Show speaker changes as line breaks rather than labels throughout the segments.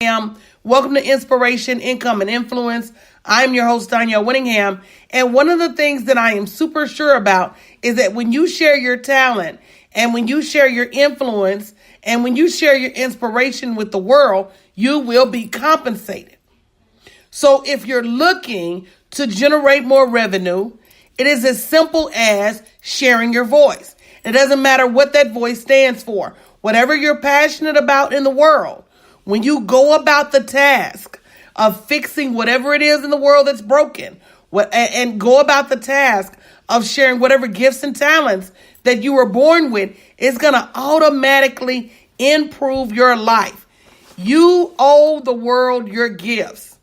Welcome to Inspiration, Income, and Influence. I'm your host, Danielle Winningham. And one of the things that I am super sure about is that when you share your talent and when you share your influence and when you share your inspiration with the world, you will be compensated. So if you're looking to generate more revenue, it is as simple as sharing your voice. It doesn't matter what that voice stands for. Whatever you're passionate about in the world, when you go about the task of fixing whatever it is in the world that's broken, and go about the task of sharing whatever gifts and talents that you were born with, it's going to automatically improve your life. You owe the world your gifts,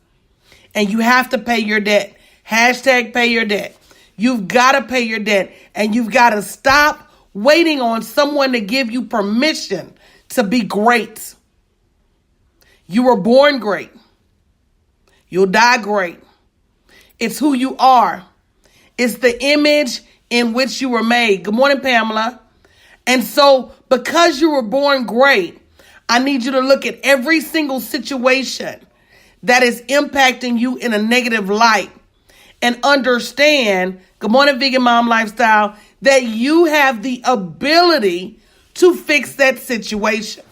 and you have to pay your debt. Hashtag pay your debt. You've got to pay your debt, and you've got to stop waiting on someone to give you permission to be great. You were born great. You'll die great. It's who you are. It's the image in which you were made. Good morning, Pamela. And so because you were born great, I need you to look at every single situation that is impacting you in a negative light and understand, good morning, Vegan Mom Lifestyle, that you have the ability to fix that situation.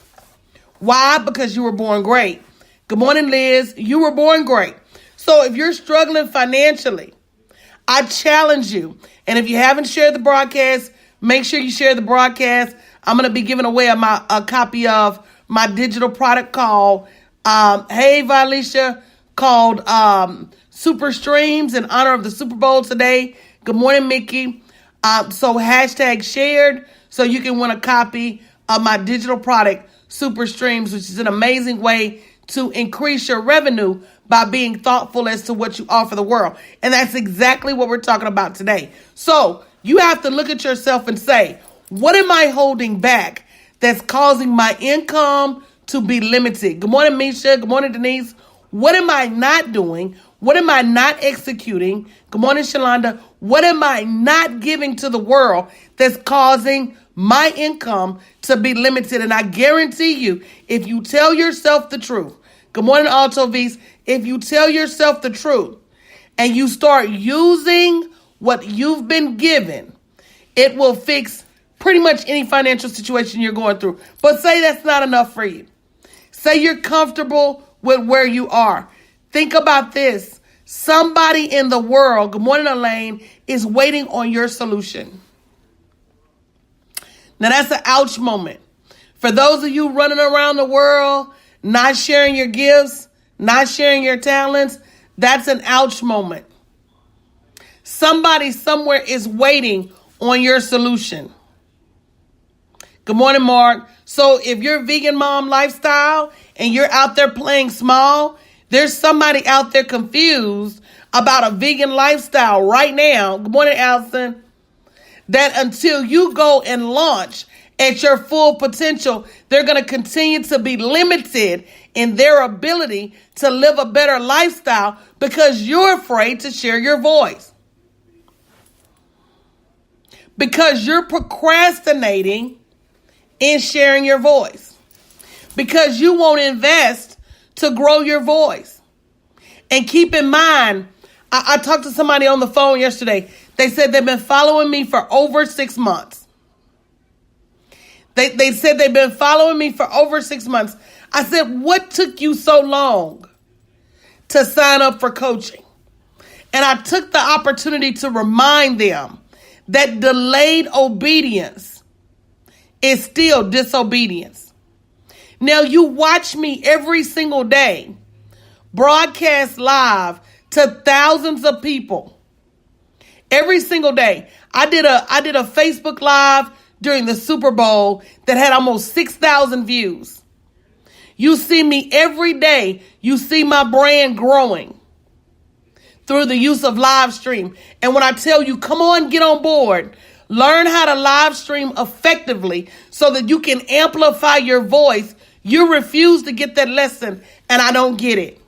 Why? Because you were born great. Good morning, Liz. You were born great. So if you're struggling financially, I challenge you. And if you haven't shared the broadcast, make sure you share the broadcast. I'm going to be giving away a copy of my digital product called, hey, Valisha, called Super Streams in honor of the Super Bowl today. Good morning, Mickey. So hashtag shared so you can win a copy of my digital product, Super Streams, which is an amazing way to increase your revenue by being thoughtful as to what you offer the world. And that's exactly what we're talking about today. So you have to look at yourself and say, what am I holding back that's causing my income to be limited? Good morning, Misha. Good morning, Denise. What am I not doing? What am I not executing? Good morning, Shalonda. What am I not giving to the world that's causing my income to be limited? And I guarantee you, if you tell yourself the truth, good morning, Alto V's, if you tell yourself the truth and you start using what you've been given, it will fix pretty much any financial situation you're going through. But say that's not enough for you. Say you're comfortable with where you are. Think about this. Somebody in the world, good morning, Elaine, is waiting on your solution. Now that's an ouch moment. For those of you running around the world, not sharing your gifts, not sharing your talents, that's an ouch moment. Somebody somewhere is waiting on your solution. Good morning, Mark. So if you're Vegan Mom Lifestyle and you're out there playing small, there's somebody out there confused about a vegan lifestyle right now. Good morning, Allison. That until you go and launch at your full potential, they're going to continue to be limited in their ability to live a better lifestyle because you're afraid to share your voice. Because you're procrastinating in sharing your voice. Because you won't invest to grow your voice. And keep in mind, I talked to somebody on the phone yesterday. They said they've been following me for over 6 months. They said they've been following me for over 6 months. I said, what took you so long to sign up for coaching? And I took the opportunity to remind them that delayed obedience is still disobedience. Now you watch me every single day broadcast live to thousands of people. Every single day. I did a Facebook Live during the Super Bowl that had almost 6,000 views. You see me every day. You see my brand growing through the use of live stream. And when I tell you, come on, get on board, learn how to live stream effectively so that you can amplify your voice, you refuse to get that lesson, and I don't get it.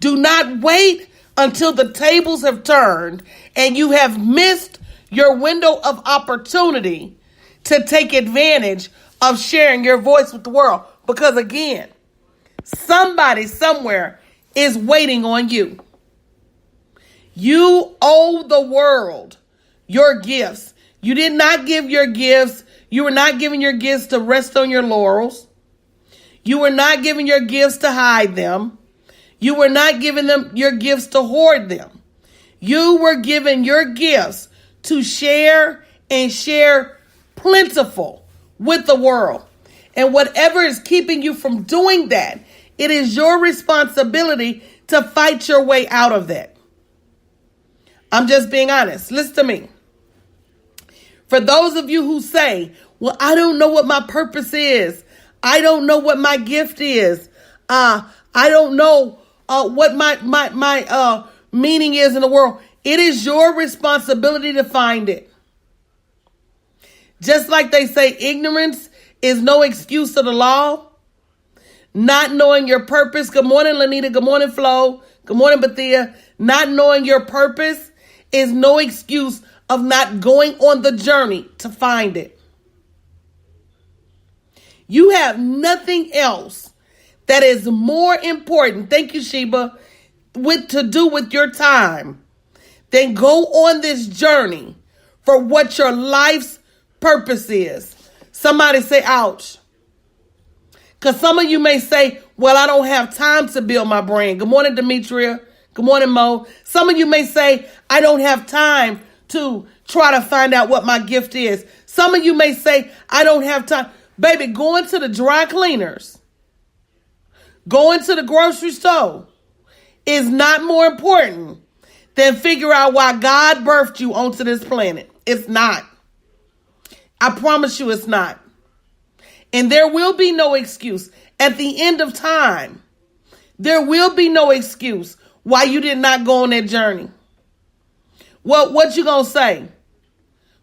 Do not wait until the tables have turned and you have missed your window of opportunity to take advantage of sharing your voice with the world. Because again, somebody somewhere is waiting on you. You owe the world your gifts. You did not give your gifts. You were not giving your gifts to rest on your laurels. You were not giving your gifts to hide them. You were not giving them your gifts to hoard them. You were given your gifts to share and share plentiful with the world. And whatever is keeping you from doing that, it is your responsibility to fight your way out of that. I'm just being honest. Listen to me. For those of you who say, well, I don't know what my purpose is. I don't know what my gift is. I don't know what my meaning is in the world. It is your responsibility to find it. Just like they say, ignorance is no excuse to the law. Not knowing your purpose. Good morning, Lanita. Good morning, Flo. Good morning, Bethia. Not knowing your purpose is no excuse of not going on the journey to find it. You have nothing else that is more important, thank you, Sheba, to do with your time than go on this journey for what your life's purpose is. Somebody say, ouch. Because some of you may say, well, I don't have time to build my brand. Good morning, Demetria. Good morning, Mo. Some of you may say, I don't have time to try to find out what my gift is. Some of you may say, I don't have time. Baby, going to the dry cleaners, going to the grocery store is not more important than figure out why God birthed you onto this planet. It's not. I promise you it's not. And there will be no excuse. At the end of time, there will be no excuse why you did not go on that journey. What you gonna say?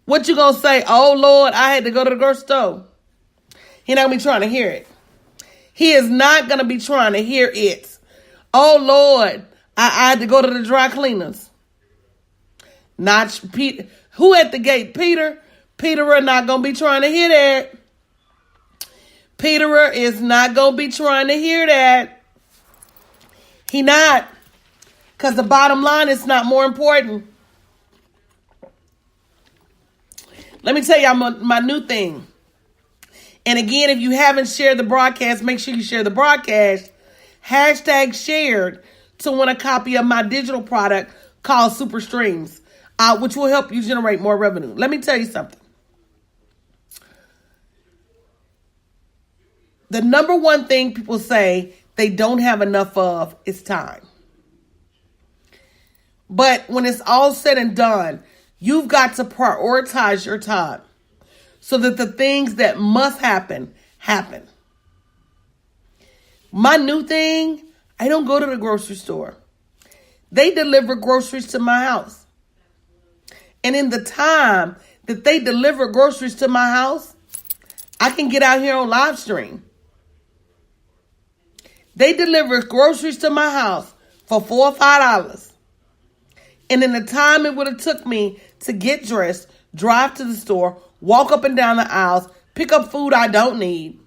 What you gonna say? Oh, Lord, I had to go to the grocery store. He's not gonna be trying to hear it. He is not gonna be trying to hear it. Oh, Lord, I had to go to the dry cleaners. Not Peter. Who at the gate? Peter. Peter not gonna be trying to hear that. Peter is not gonna be trying to hear that. He not. Because the bottom line is not more important. Let me tell you my new thing. And again, if you haven't shared the broadcast, make sure you share the broadcast. #shared to win a copy of my digital product called Super Streams, which will help you generate more revenue. Let me tell you something. The number one thing people say they don't have enough of is time. But when it's all said and done, you've got to prioritize your time so that the things that must happen, happen. My new thing, I don't go to the grocery store. They deliver groceries to my house. And in the time that they deliver groceries to my house, I can get out here on live stream. They deliver groceries to my house for $4 or $5. And in the time it would have took me to get dressed, drive to the store, walk up and down the aisles, pick up food I don't need.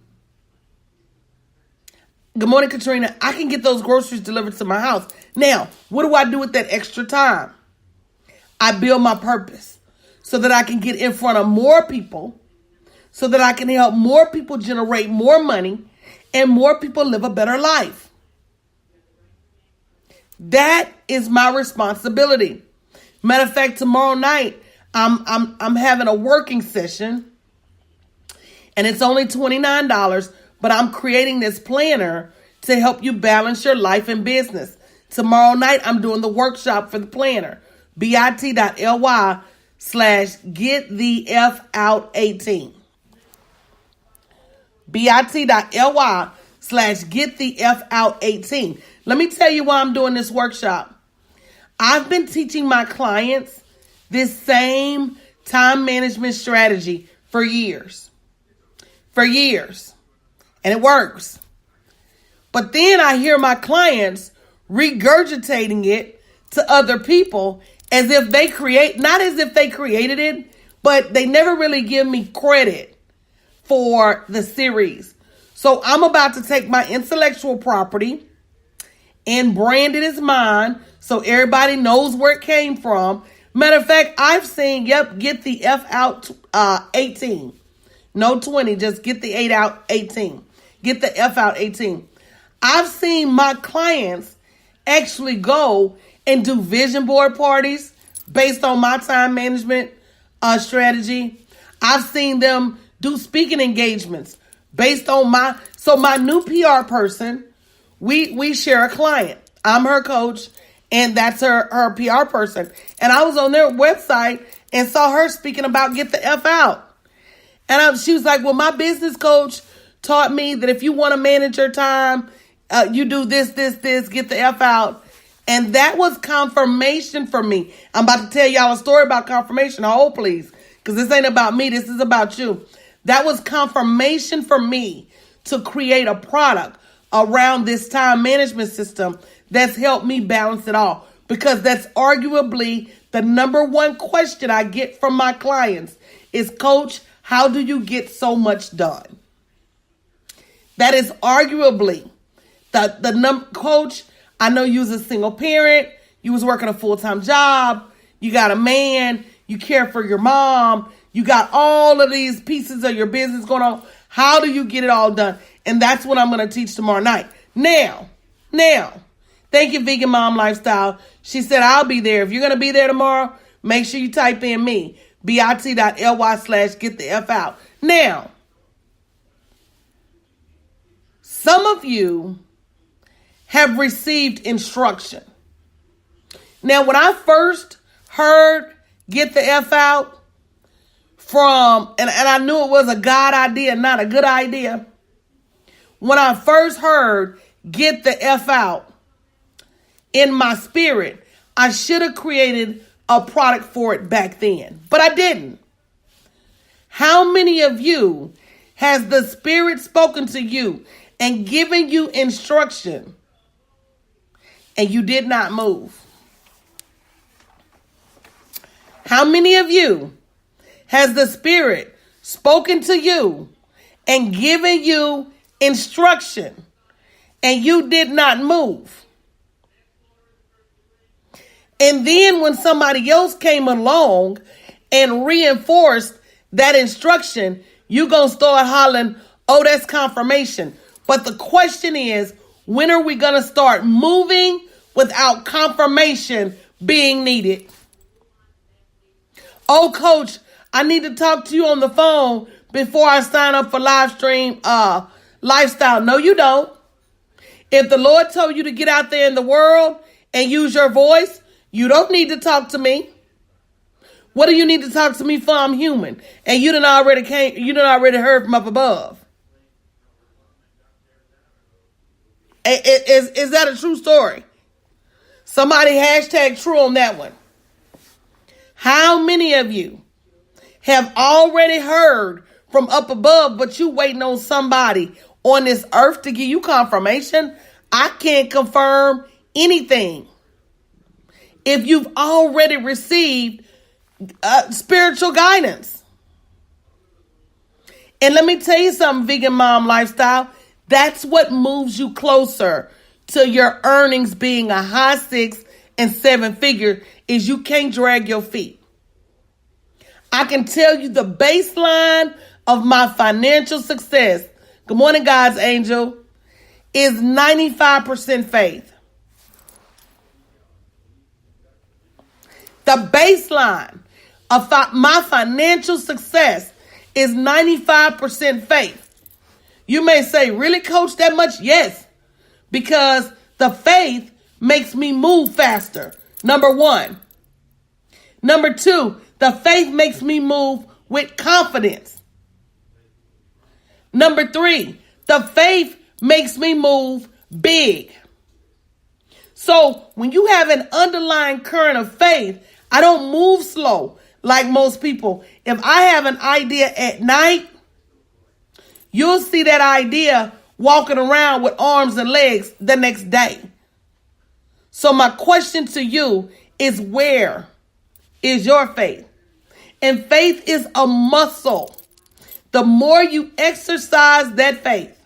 Good morning, Katrina. I can get those groceries delivered to my house. Now, what do I do with that extra time? I build my purpose so that I can get in front of more people, so that I can help more people generate more money and more people live a better life. That is my responsibility. Matter of fact, tomorrow night, I'm having a working session, and it's only $29, but I'm creating this planner to help you balance your life and business. Tomorrow night, I'm doing the workshop for the planner. bit.ly/getthefout18. bit.ly/getthefout18. Let me tell you why I'm doing this workshop. I've been teaching my clients this same time management strategy for years. And it works. But then I hear my clients regurgitating it to other people as if they not as if they created it, but they never really give me credit for the series. So I'm about to take my intellectual property and brand it as mine so everybody knows where it came from. Matter of fact, I've seen, get the F out 18. No 20, just get the 8 out 18. Get the F out 18. I've seen my clients actually go and do vision board parties based on my time management strategy. I've seen them do speaking engagements based on my new PR person, we share a client. I'm her coach and that's her PR person. And I was on their website and saw her speaking about get the F out. And she was like, well, my business coach taught me that if you want to manage your time, you do this, get the F out. And that was confirmation for me. I'm about to tell y'all a story about confirmation. Hold, please. Because this ain't about me. This is about you. That was confirmation for me to create a product around this time management system that's helped me balance it all. Because that's arguably the number one question I get from my clients is, Coach, how do you get so much done? That is arguably Coach, I know you was a single parent. You was working a full-time job. You got a man. You care for your mom. You got all of these pieces of your business going on. How do you get it all done? And that's what I'm going to teach tomorrow night. Now, thank you, Vegan Mom Lifestyle. She said, I'll be there. If you're going to be there tomorrow, make sure you type in me, bit.ly/get the F out. Now, some of you have received instruction. Now, when I first heard get the F out and I knew it was a God idea, not a good idea. When I first heard get the F out in my spirit, I should have created a product for it back then, but I didn't. How many of you has the Spirit spoken to you and given you instruction and you did not move? How many of you has the Spirit spoken to you and given you instruction and you did not move? And then when somebody else came along and reinforced that instruction, you gonna start hollering, oh, that's confirmation. But the question is, when are we gonna start moving without confirmation being needed? Oh, Coach, I need to talk to you on the phone before I sign up for live stream lifestyle. No, you don't. If the Lord told you to get out there in the world and use your voice, you don't need to talk to me. What do you need to talk to me for? I'm human. And you done already heard from up above. Is that a true story? Somebody hashtag true on that one. How many of you have already heard from up above, but you waiting on somebody on this earth to give you confirmation? I can't confirm anything. If you've already received spiritual guidance. And let me tell you something, Vegan Mom Lifestyle, that's what moves you closer to your earnings being a high 6 and 7 figure, is you can't drag your feet. I can tell you the baseline of my financial success, good morning, God's angel, is 95% faith. The baseline of my financial success is 95% faith. You may say, really, Coach, that much? Yes, because the faith makes me move faster. Number one. Number two, the faith makes me move with confidence. Number three, the faith makes me move big. So when you have an underlying current of faith, I don't move slow like most people. If I have an idea at night, you'll see that idea walking around with arms and legs the next day. So my question to you is, where is your faith? And faith is a muscle. The more you exercise that faith,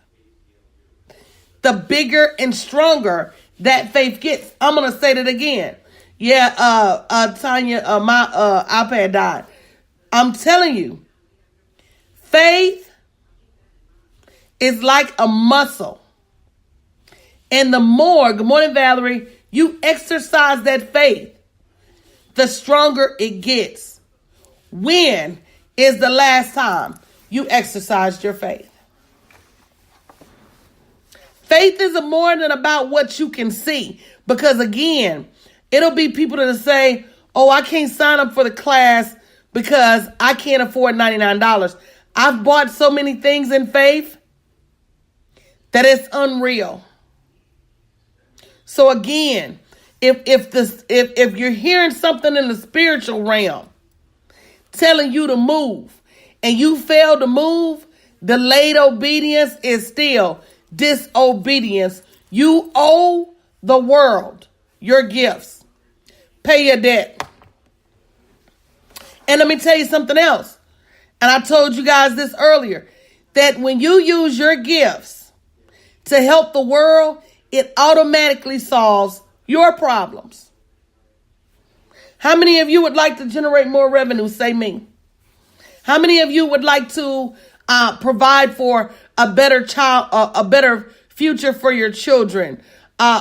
the bigger and stronger that faith gets. I'm going to say that again. Yeah, Tanya, my iPad died. I'm telling you, faith is like a muscle. And the more, good morning, Valerie, you exercise that faith, the stronger it gets. When is the last time you exercised your faith? Faith is more than about what you can see. Because again, it'll be people that say, oh, I can't sign up for the class because I can't afford $99. I've bought so many things in faith that it's unreal. So again, if you're hearing something in the spiritual realm telling you to move and you fail to move, delayed obedience is still disobedience. You owe the world your gifts. Pay your debt. And let me tell you something else. And I told you guys this earlier, that when you use your gifts to help the world, it automatically solves your problems. How many of you would like to generate more revenue? Say me. How many of you would like to provide for a better a better future for your children?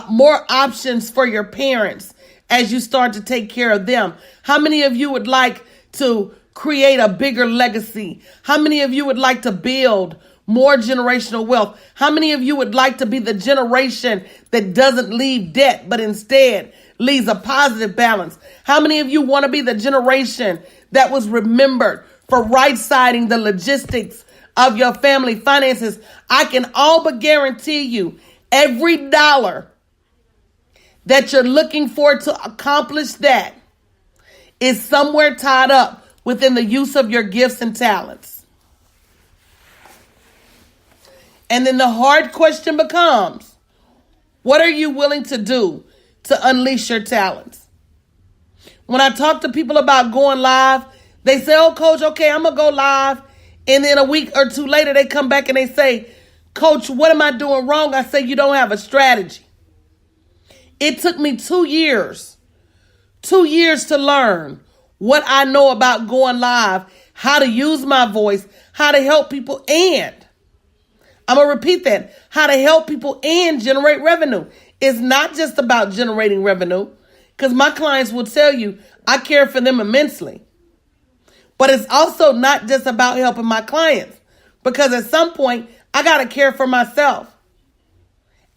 More options for your parents as you start to take care of them? How many of you would like to create a bigger legacy? How many of you would like to build more generational wealth? How many of you would like to be the generation that doesn't leave debt, but instead leaves a positive balance? How many of you want to be the generation that was remembered for right-siding the logistics of your family finances? I can all but guarantee you every dollar that you're looking for to accomplish that is somewhere tied up within the use of your gifts and talents. And then the hard question becomes, what are you willing to do to unleash your talents? When I talk to people about going live, they say, oh, Coach, okay, I'm going to go live. And then a week or two later, they come back and they say, Coach, what am I doing wrong? I say, you don't have a strategy. It took me 2 years to learn what I know about going live, how to use my voice, how to help people, and I'm going to repeat that, how to help people and generate revenue. It's not just about generating revenue, because my clients will tell you I care for them immensely. But it's also not just about helping my clients, because at some point I got to care for myself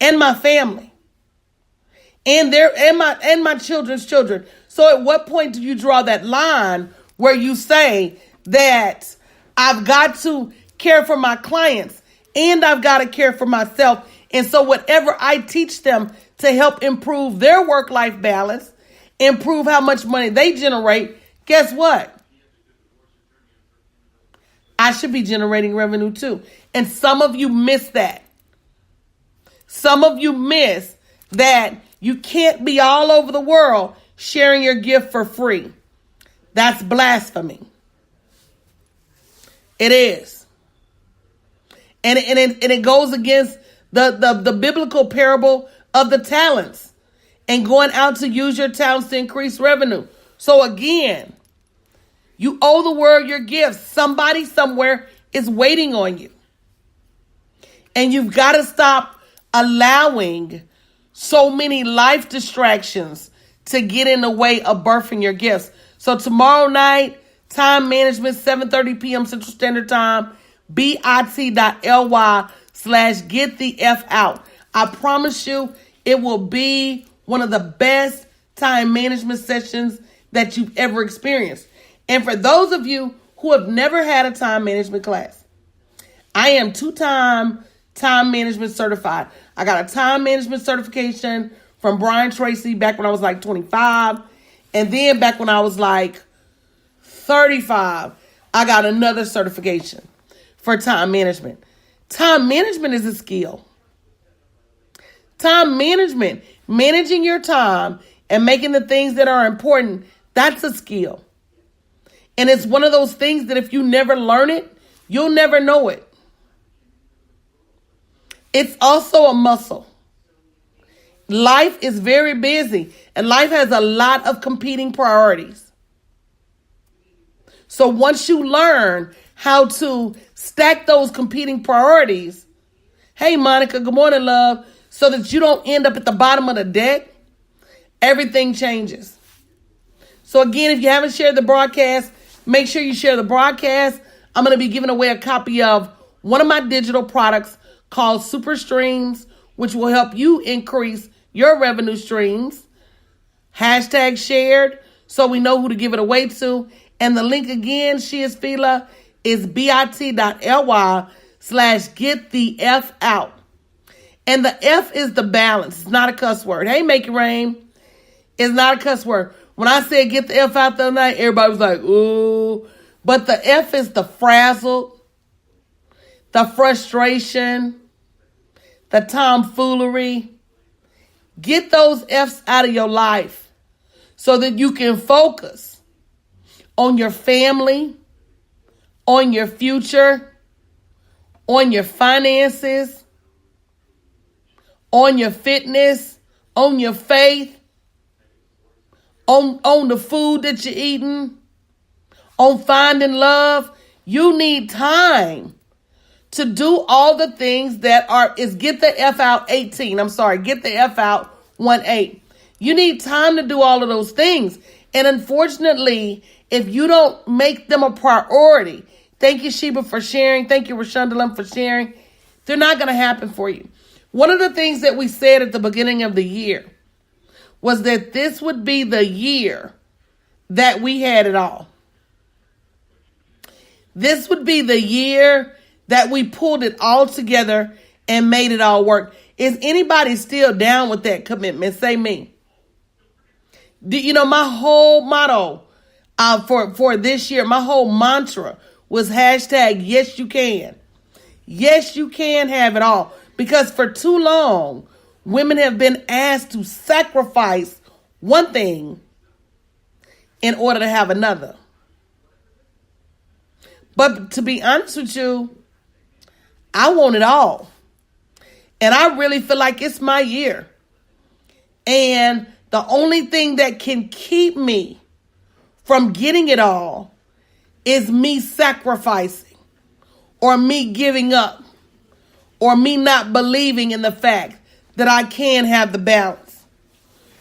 and my family and my children's children. So at what point do you draw that line where you say that I've got to care for my clients and I've got to care for myself? And so whatever I teach them to help improve their work-life balance, improve how much money they generate, guess what? I should be generating revenue too. And some of you miss that. Some of you miss that you can't be all over the world sharing your gift for free. That's blasphemy. It is. And it goes against the biblical parable of the talents and going out to use your talents to increase revenue. So again, you owe the world your gifts. Somebody somewhere is waiting on you. And you've got to stop allowing so many life distractions to get in the way of birthing your gifts. So tomorrow night, time management, 7:30 p.m. Central Standard Time, bit.ly/get the F out. I promise you, it will be one of the best time management sessions that you've ever experienced. And for those of you who have never had a time management class, I am 2-time time management certified. I got a time management certification from Brian Tracy back when I was like 25. And then back when I was like 35, I got another certification for time management. Time management is a skill. Time management, managing your time and making the things that are important, that's a skill. And it's one of those things that if you never learn it, you'll never know it. It's also a muscle. Life is very busy, and life has a lot of competing priorities. So once you learn how to stack those competing priorities, hey, Monica, good morning, love, so that you don't end up at the bottom of the deck, everything changes. So again, if you haven't shared the broadcast, make sure you share the broadcast. I'm going to be giving away a copy of one of my digital products called Super Streams, which will help you increase your revenue streams. Hashtag shared so we know who to give it away to. And the link again, She Is Fila, is bit.ly/getthefout. And the F is the balance. It's not a cuss word. Hey, make it rain. It's not a cuss word. When I said get the F out the other night, everybody was like, ooh. But the F is the frazzled, the frustration, the tomfoolery. Get those F's out of your life so that you can focus on your family, on your future, on your finances, on your fitness, on your faith, on the food that you're eating, on finding love. You need time to do all the things that is get the F out 18. I'm sorry, get the F out 18. You need time to do all of those things. And unfortunately, if you don't make them a priority, thank you, Sheba, for sharing. Thank you, Rashandalem, for sharing. They're not going to happen for you. One of the things that we said at the beginning of the year was that this would be the year that we had it all. This would be the year that we pulled it all together and made it all work. Is anybody still down with that commitment? Say me. You know, my whole motto for this year, my whole mantra was hashtag yes you can. Yes, you can have it all. Because for too long, women have been asked to sacrifice one thing in order to have another. But to be honest with you, I want it all. And I really feel like it's my year. And the only thing that can keep me from getting it all is me sacrificing or me giving up or me not believing in the fact that I can have the balance.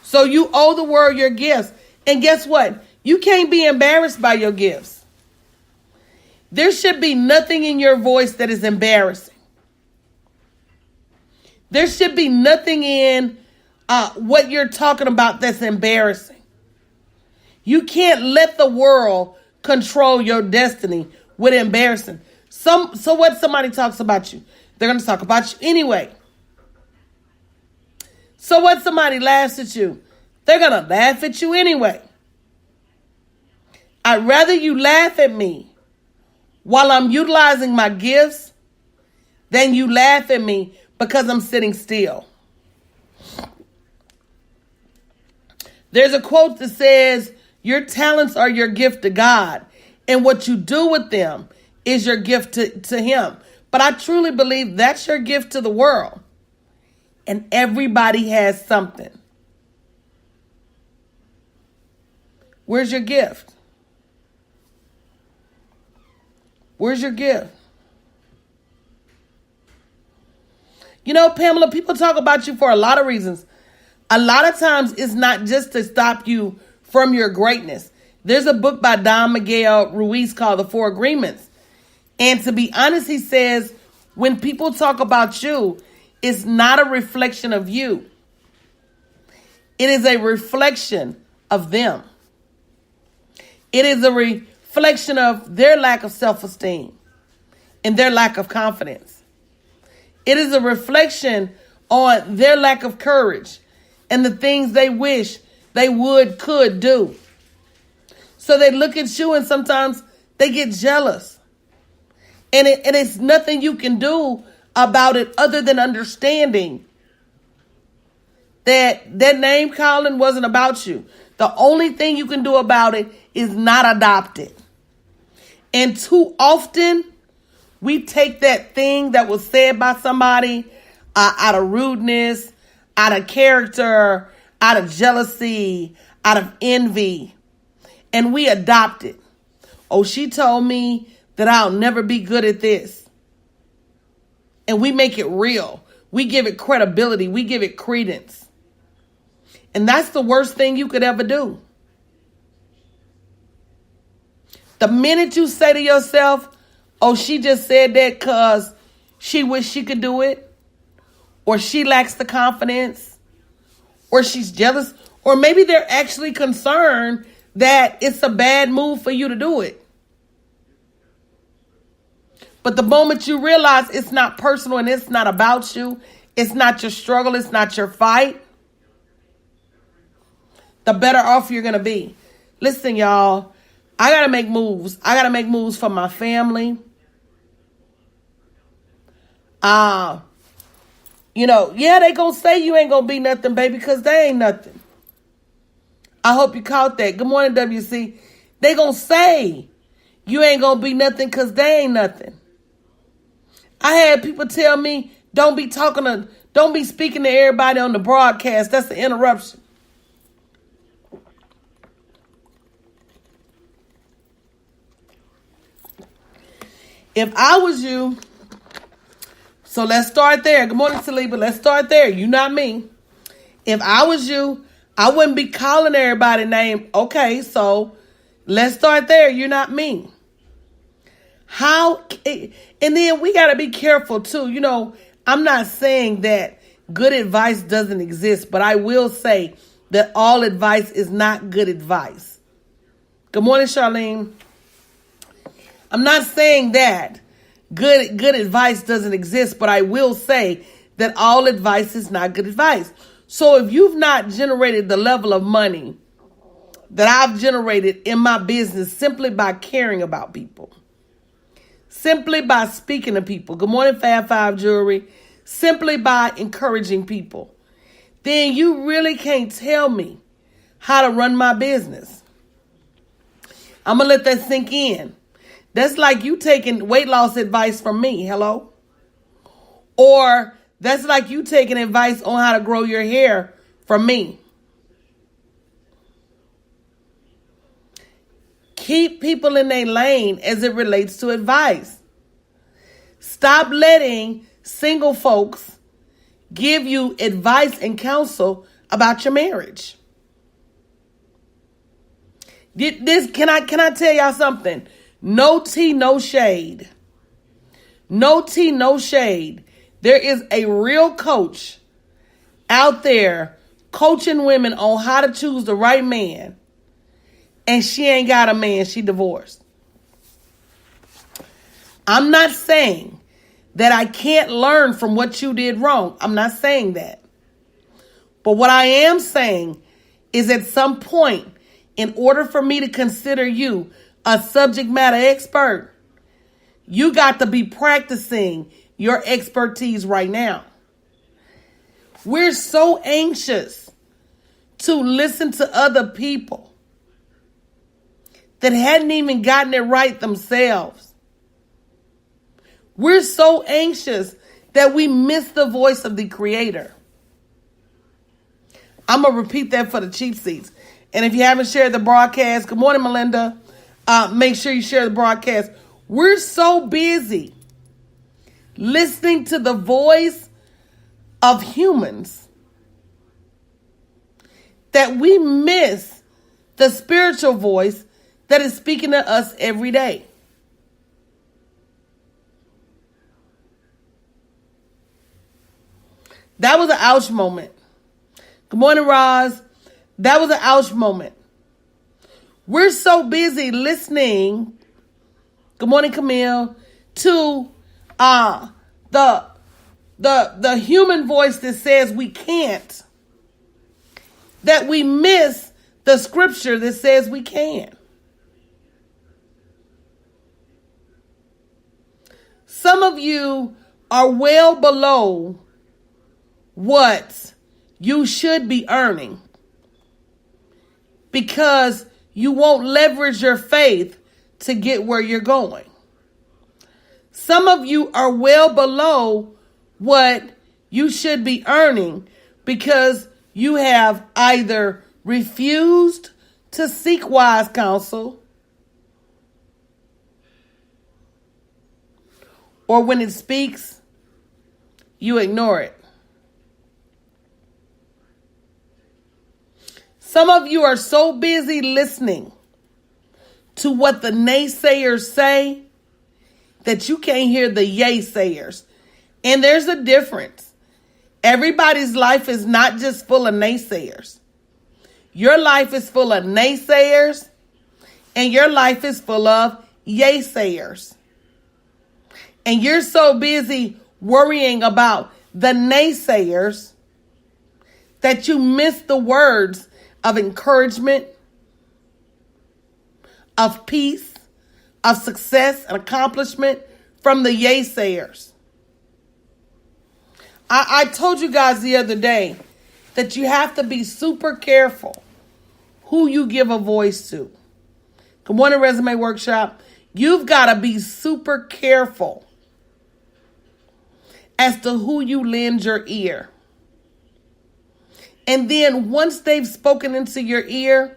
So you owe the world your gifts. And guess what? You can't be embarrassed by your gifts. There should be nothing in your voice that is embarrassing. There should be nothing in what you're talking about that's embarrassing. You can't let the world control your destiny with embarrassing. So what somebody talks about you, they're going to talk about you anyway. So what somebody laughs at you, they're going to laugh at you anyway. I'd rather you laugh at me while I'm utilizing my gifts than you laugh at me because I'm sitting still. There's a quote that says, your talents are your gift to God, and what you do with them is your gift to Him. But I truly believe that's your gift to the world. And everybody has something. Where's your gift? Where's your gift? You know, Pamela, people talk about you for a lot of reasons. A lot of times it's not just to stop you from your greatness. There's a book by Don Miguel Ruiz called The Four Agreements. And to be honest, he says, when people talk about you, it's not a reflection of you. It is a reflection of them. It is a reflection of their lack of self-esteem and their lack of confidence. It is a reflection on their lack of courage and the things they wish they could do. So they look at you and sometimes they get jealous. And it's nothing you can do about it other than understanding that name calling wasn't about you. The only thing you can do about it is not adopt it. And too often we take that thing that was said by somebody out of rudeness, out of character, out of jealousy, out of envy. And we adopt it. Oh, she told me that I'll never be good at this. And we make it real. We give it credibility. We give it credence. And that's the worst thing you could ever do. The minute you say to yourself, oh, she just said that because she wished she could do it, or she lacks the confidence, or she's jealous, or maybe they're actually concerned that it's a bad move for you to do it. But the moment you realize it's not personal and it's not about you, it's not your struggle, it's not your fight, the better off you're going to be. Listen, y'all, I got to make moves. I got to make moves for my family. Yeah, they going to say you ain't going to be nothing, baby, because they ain't nothing. I hope you caught that. Good morning, WC. They going to say you ain't going to be nothing because they ain't nothing. I had people tell me, don't be speaking to everybody on the broadcast. That's an interruption. If I was you, so let's start there. Good morning, Saliba. Let's start there. You, not me. If I was you, I wouldn't be calling everybody name. Okay, so let's start there. You're not me. And then we got to be careful too. I'm not saying that good advice doesn't exist, but I will say that all advice is not good advice. Good morning, Charlene. I'm not saying that good advice doesn't exist, but I will say that all advice is not good advice. So if you've not generated the level of money that I've generated in my business simply by caring about people, simply by speaking to people, good morning, Fab Five Jewelry, simply by encouraging people, then you really can't tell me how to run my business. I'm going to let that sink in. That's like you taking weight loss advice from me. Hello? Or that's like you taking advice on how to grow your hair from me. Keep people in their lane as it relates to advice. Stop letting single folks give you advice and counsel about your marriage. Can I tell y'all something? No tea, no shade. No tea, no shade. There is a real coach out there coaching women on how to choose the right man. And she ain't got a man. She divorced. I'm not saying that I can't learn from what you did wrong. I'm not saying that. But what I am saying is at some point, in order for me to consider you a subject matter expert, you got to be practicing your expertise right now. We're so anxious to listen to other people that hadn't even gotten it right themselves. We're so anxious that we miss the voice of the Creator. I'm going to repeat that for the cheap seats. And if you haven't shared the broadcast, good morning, Melinda. Make sure you share the broadcast. We're so busy listening to the voice of humans that we miss the spiritual voice that is speaking to us every day. That was an ouch moment. Good morning, Roz. That was an ouch moment. We're so busy listening, good morning, Camille, to the human voice that says we can't, that we miss the scripture that says we can. Some of you are well below what you should be earning because you won't leverage your faith to get where you're going. Some of you are well below what you should be earning because you have either refused to seek wise counsel, or when it speaks, you ignore it. Some of you are so busy listening to what the naysayers say that you can't hear the yay-sayers. And there's a difference. Everybody's life is not just full of naysayers. Your life is full of naysayers, and your life is full of yay-sayers. And you're so busy worrying about the naysayers that you miss the words of encouragement, of peace, of success and accomplishment from the yay-sayers. I told you guys the other day that you have to be super careful who you give a voice to. Good morning, Resume Workshop. You've got to be super careful as to who you lend your ear. And then once they've spoken into your ear,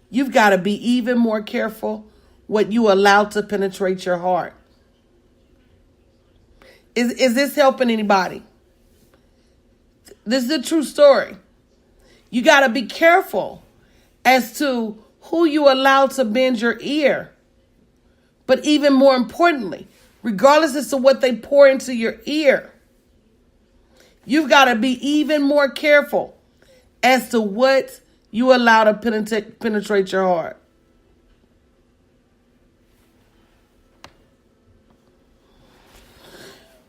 you've got to be even more careful what you allow to penetrate your heart. Is this helping anybody? This is a true story. You got to be careful as to who you allow to bend your ear. But even more importantly, regardless as to what they pour into your ear, you've got to be even more careful as to what you allow to penetrate your heart.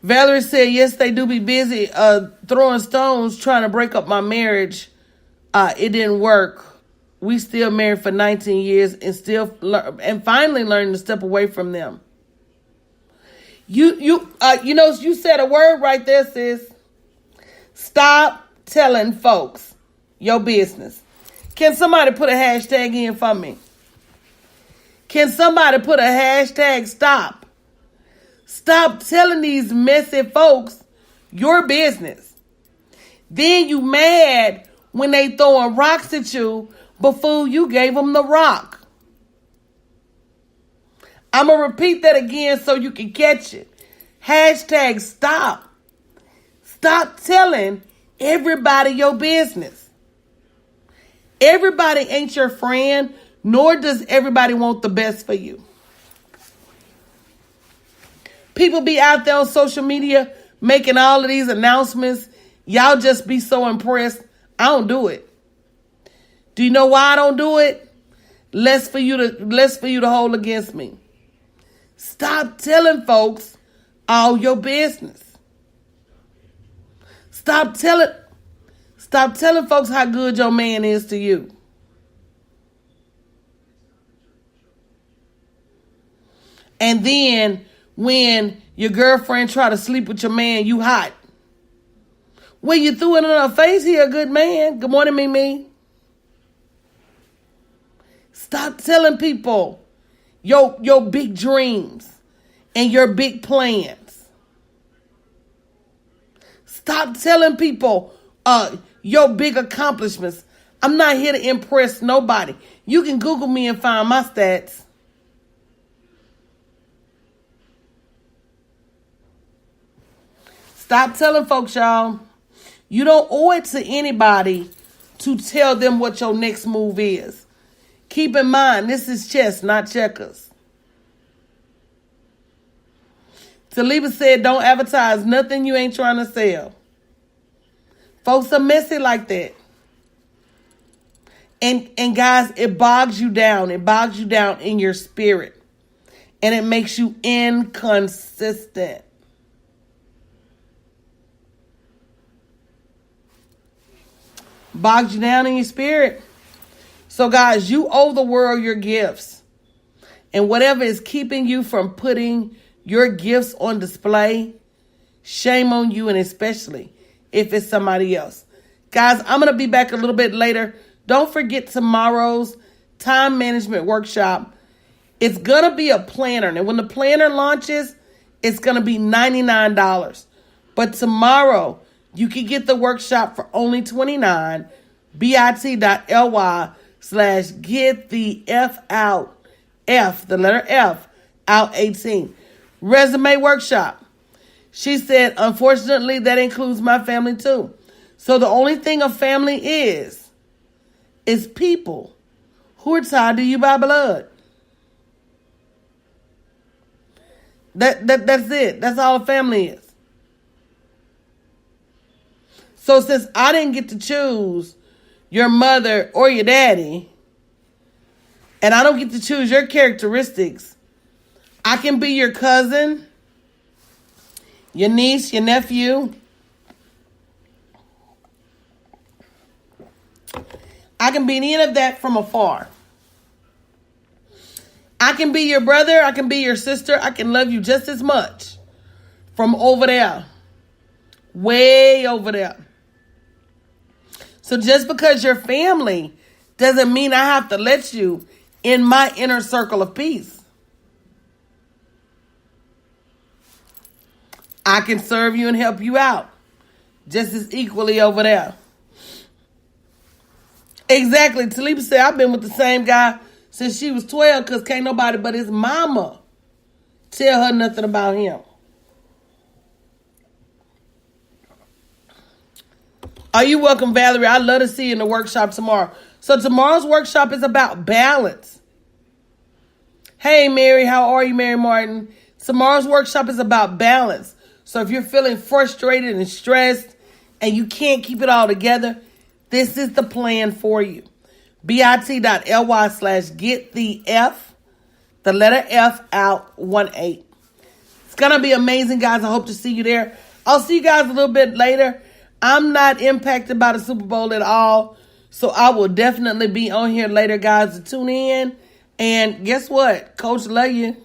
Valerie said, yes, they do be busy throwing stones trying to break up my marriage. It didn't work. We still married for 19 years and finally learned to step away from them. You said a word right there, sis. Stop telling folks your business. Can somebody put a hashtag in for me? Can somebody put a hashtag stop? Stop telling these messy folks your business. Then you mad when they throwing rocks at you before you gave them the rock. I'm going to repeat that again so you can catch it. Hashtag stop. Stop telling everybody your business. Everybody ain't your friend, nor does everybody want the best for you. People be out there on social media making all of these announcements. Y'all just be so impressed. I don't do it. Do you know why I don't do it? Less for you to hold against me. Stop telling folks all your business. Stop telling folks how good your man is to you. And then when your girlfriend try to sleep with your man, you hot. Well, you threw it in her face, he a good man. Good morning, Mimi. Stop telling people your big dreams and your big plans. Stop telling people your big accomplishments. I'm not here to impress nobody. You can Google me and find my stats. Stop telling folks, y'all. You don't owe it to anybody to tell them what your next move is. Keep in mind, this is chess, not checkers. Taliba said, don't advertise nothing you ain't trying to sell. Folks are messy like that. And guys, it bogs you down. It bogs you down in your spirit. And it makes you inconsistent. Bogs you down in your spirit. So guys, you owe the world your gifts. And whatever is keeping you from putting your gifts on display, shame on you, and especially if it's somebody else. Guys, I'm going to be back a little bit later. Don't forget tomorrow's time management workshop. It's going to be a planner. And when the planner launches, it's going to be $99. But tomorrow, You can get the workshop for only $29. bit.ly/get the F out, the letter F, out 18. Resume workshop. She said, unfortunately, that includes my family too. So the only thing a family is people who are tied to you by blood. That's it. That's all a family is. So since I didn't get to choose your mother or your daddy, and I don't get to choose your characteristics, I can be your cousin, your niece, your nephew. I can be any of that from afar. I can be your brother. I can be your sister. I can love you just as much from over there. Way over there. So just because you're family doesn't mean I have to let you in my inner circle of peace. I can serve you and help you out just as equally over there. Exactly. Taliba said, I've been with the same guy since she was 12 because can't nobody but his mama tell her nothing about him. Are you welcome, Valerie? I'd love to see you in the workshop tomorrow. So tomorrow's workshop is about balance. Hey, Mary, how are you, Mary Martin? Tomorrow's workshop is about balance. So if you're feeling frustrated and stressed and you can't keep it all together, this is the plan for you. bit.ly/get the F, the letter F out 18. It's going to be amazing, guys. I hope to see you there. I'll see you guys a little bit later. I'm not impacted by the Super Bowl at all. So I will definitely be on here later, guys, to tune in. And guess what? Coach love you.